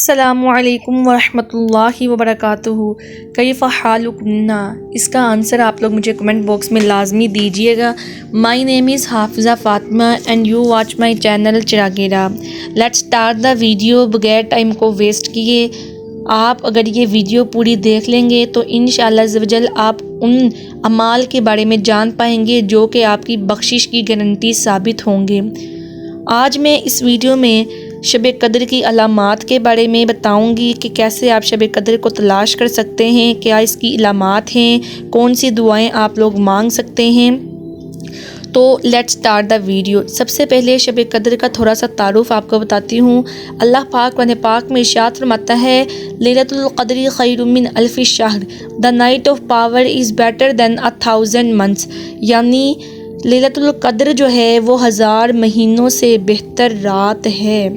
السلام علیکم ورحمۃ اللہ وبرکاتہ۔ کیف حالکم؟ اس کا آنسر آپ لوگ مجھے کمنٹ باکس میں لازمی دیجیے گا۔ مائی name is Hafiza Fatima and you watch my channel چراغیرہ۔ لیٹس اسٹارٹ دا ویڈیو بغیر ٹائم کو ویسٹ کیے۔ آپ اگر یہ ویڈیو پوری دیکھ لیں گے تو انشاءاللہ عز و جل آپ ان اعمال کے بارے میں جان پائیں گے جو کہ آپ کی بخشش کی گارنٹی ثابت ہوں گے۔ آج میں اس ویڈیو میں شب قدر کی علامات کے بارے میں بتاؤں گی کہ کیسے آپ شب قدر کو تلاش کر سکتے ہیں، کیا اس کی علامات ہیں، کون سی دعائیں آپ لوگ مانگ سکتے ہیں۔ تو لیٹس اسٹارٹ دا ویڈیو۔ سب سے پہلے شب قدر کا تھوڑا سا تعارف آپ کو بتاتی ہوں۔ اللہ پاک قرآن پاک میں ارشاد فرماتا ہے، لیلۃ القدر خیر من الف شہر، the night of power is better than 1000 months، یعنی لیلۃ القدر جو ہے وہ 1000 مہینوں سے بہتر رات ہے۔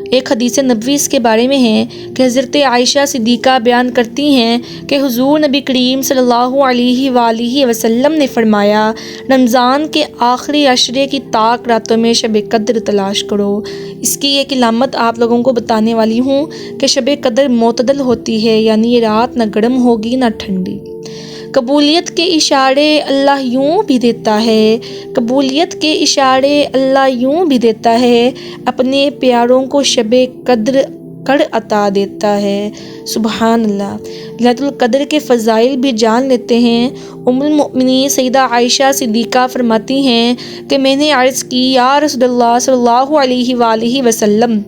ایک حدیث نبوی اس کے بارے میں ہے کہ حضرت عائشہ صدیقہ بیان کرتی ہیں کہ حضور نبی کریم صلی اللہ علیہ وآلہ وسلم نے فرمایا، رمضان کے آخری عشرے کی طاق راتوں میں شب قدر تلاش کرو۔ اس کی ایک علامت آپ لوگوں کو بتانے والی ہوں کہ شب قدر معتدل ہوتی ہے، یعنی یہ رات نہ گرم ہوگی نہ ٹھنڈی۔ قبولیت کے اشارے اللہ یوں بھی دیتا ہے، قبولیت کے اشارے اللہ یوں بھی دیتا ہے، اپنے پیاروں کو شب قدر کر عطا دیتا ہے۔ سبحان اللہ۔ لیلۃ القدر کے فضائل بھی جان لیتے ہیں۔ ام المؤمنین سیدہ عائشہ صدیقہ فرماتی ہیں کہ میں نے عرض کی، یا رسول اللہ صلی اللہ علیہ وآلہ وسلم،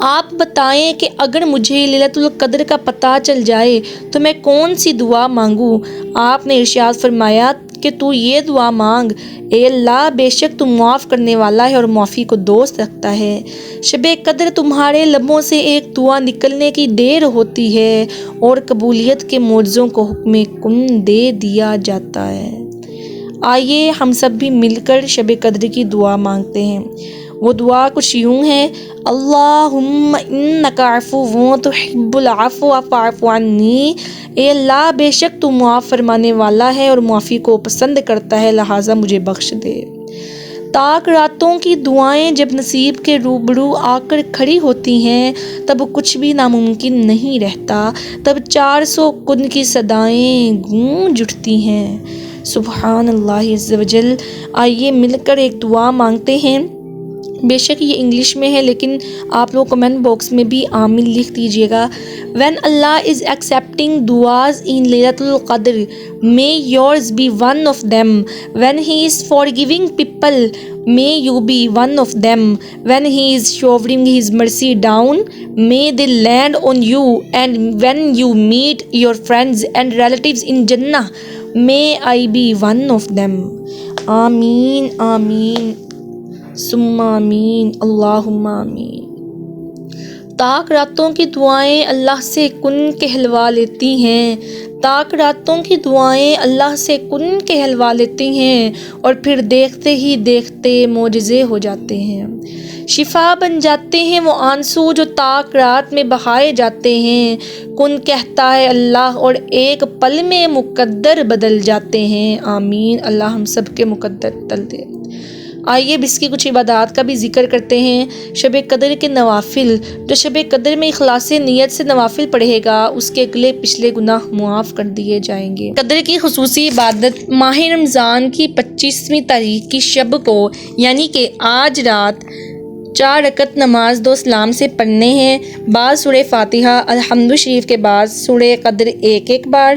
آپ بتائیں کہ اگر مجھے لیلۃ القدر کا پتہ چل جائے تو میں کون سی دعا مانگوں؟ آپ نے ارشاد فرمایا کہ تو یہ دعا مانگ، اے اللہ، بے شک تو معاف کرنے والا ہے اور معافی کو دوست رکھتا ہے۔ شب قدر تمہارے لبوں سے ایک دعا نکلنے کی دیر ہوتی ہے اور قبولیت کے معجزوں کو حکم کن دے دیا جاتا ہے۔ آئیے ہم سب بھی مل کر شب قدر کی دعا مانگتے ہیں۔ وہ دعا کچھ یوں ہے، اللہم انک عفو تحب العفو فاعف عنی، اے اللہ، بے شک تو معاف فرمانے والا ہے اور معافی کو پسند کرتا ہے، لہٰذا مجھے بخش دے۔ طاق راتوں کی دعائیں جب نصیب کے روبرو آ کر کھڑی ہوتی ہیں تب کچھ بھی ناممکن نہیں رہتا، تب 400 کن کی صدائیں گونج اٹھتی ہیں۔ سبحان اللہ عز و جل۔ آئیے مل کر ایک دعا مانگتے ہیں۔ بے شک یہ انگلش میں ہے لیکن آپ لوگ کمنٹ باکس میں بھی آمین لکھ دیجیے گا۔ When Allah is accepting duas in Laylatul Qadr, may yours be one of them. When He is forgiving people, may you be one of them. When He is showering His mercy down, may they land on you. And when you meet your friends and relatives in Jannah, may I be one of them. آمین آمین ثم آمین اللہم آمین۔ طاق راتوں کی دعائیں اللہ سے کن کہلوا لیتی ہیں، طاق راتوں کی دعائیں اللہ سے کن کہلوا لیتی ہیں اور پھر دیکھتے ہی دیکھتے معجزے ہو جاتے ہیں، شفا بن جاتے ہیں وہ آنسو جو طاق رات میں بہائے جاتے ہیں۔ کن کہتا ہے اللہ اور ایک پل میں مقدر بدل جاتے ہیں۔ آمین۔ اللہ ہم سب کے مقدر بدل دے۔ آئیے اب اس کی کچھ عبادات کا بھی ذکر کرتے ہیں۔ شب قدر کے نوافل، جو شب قدر میں اخلاص نیت سے نوافل پڑھے گا اس کے اگلے پچھلے گناہ معاف کر دیے جائیں گے۔ قدر کی خصوصی عبادت ماہ رمضان کی 25ویں تاریخ کی شب کو، یعنی کہ آج رات 4 رکعت نماز 2 سلام سے پڑھنے ہیں۔ بعد سورہ فاتحہ الحمد شریف کے بعد سورہ قدر ایک بار،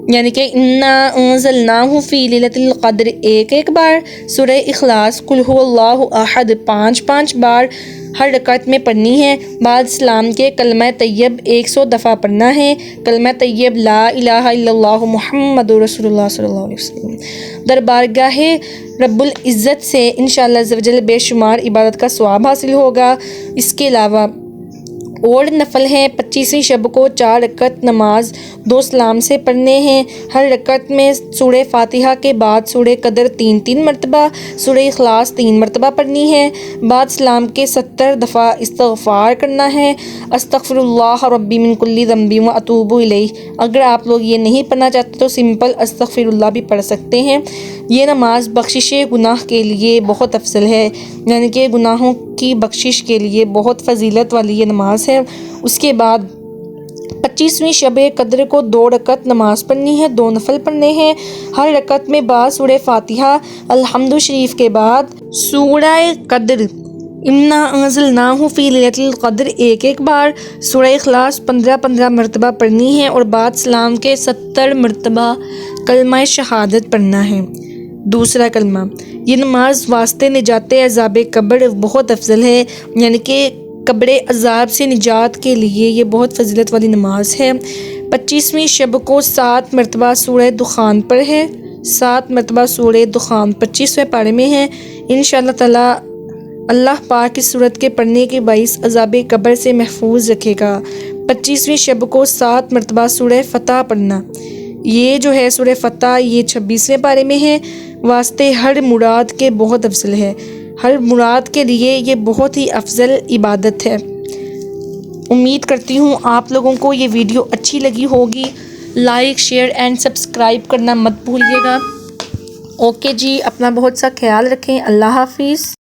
یعنی کہ انا انزلناہ فی لیلۃ القدر ایک بار، سورہ اخلاص قل ھو اللہ احد 5 بار ہر رکعت میں پڑھنی ہے۔ بعد سلام کے کلمہ طیب 100 دفعہ پڑھنا ہے۔ کلمہ طیب لا الہ الا اللہ محمد رسول اللہ صلی اللہ علیہ وسلم۔ دربارگاہ رب العزت سے انشاءاللہ عز و جل بے شمار عبادت کا ثواب حاصل ہوگا۔ اس کے علاوہ اور نفل ہیں۔ 25ویں شب کو 4 رکعت نماز 2 سلام سے پڑھنے ہیں۔ ہر رکعت میں سورہ فاتحہ کے بعد سورہ قدر 3 مرتبہ، سورہ اخلاص 3 مرتبہ پڑھنی ہے۔ بعد سلام کے 70 دفعہ استغفار کرنا ہے، استغفر اللہ ربی من کل ذنب واتوب الیہ۔ اگر آپ لوگ یہ نہیں پڑھنا چاہتے تو سمپل استغفر اللہ بھی پڑھ سکتے ہیں۔ یہ نماز بخشش گناہ کے لیے بہت افضل ہے، یعنی کہ گناہوں کی بخشش کے لیے بہت فضیلت والی یہ نماز ہے۔ اس کے بعد 25ویں شب قدر کو 2 رکعت نماز پڑھنی ہے، 2 نفل پڑھنے ہیں۔ ہر رکعت میں بعد سورہ فاتحہ الحمد شریف کے بعد سورہ قدر انا انزلناہ فی لیلۃ القدر ایک بار، سورہ اخلاص 15 مرتبہ پڑھنی ہے اور بعد سلام کے 70 مرتبہ کلمہ شہادت پڑھنا ہے۔ دوسرا کلمہ، یہ نماز واسطے نجات عذاب قبر بہت افضل ہے، یعنی کہ قبر عذاب سے نجات کے لیے یہ بہت فضیلت والی نماز ہے۔ 25ویں شب کو 7 مرتبہ سورہ دخان پڑھے، 7 مرتبہ سورہ دخان 25ویں پارے میں ہے۔ انشاءاللہ تعالی اللہ پاک اس سورت کے پڑھنے کے باعث عذاب قبر سے محفوظ رکھے گا۔ 25ویں شب کو 7 مرتبہ سورہ فتح پڑھنا، یہ جو ہے سورہ فتح یہ 26ویں پارے میں ہے، واسطے ہر مراد کے بہت افضل ہے، ہر مراد کے لیے یہ بہت ہی افضل عبادت ہے۔ امید کرتی ہوں آپ لوگوں کو یہ ویڈیو اچھی لگی ہوگی، لائک شیئر اینڈ سبسکرائب کرنا مت بھولیے گا۔ اوکے جی، اپنا بہت سا خیال رکھیں، اللہ حافظ۔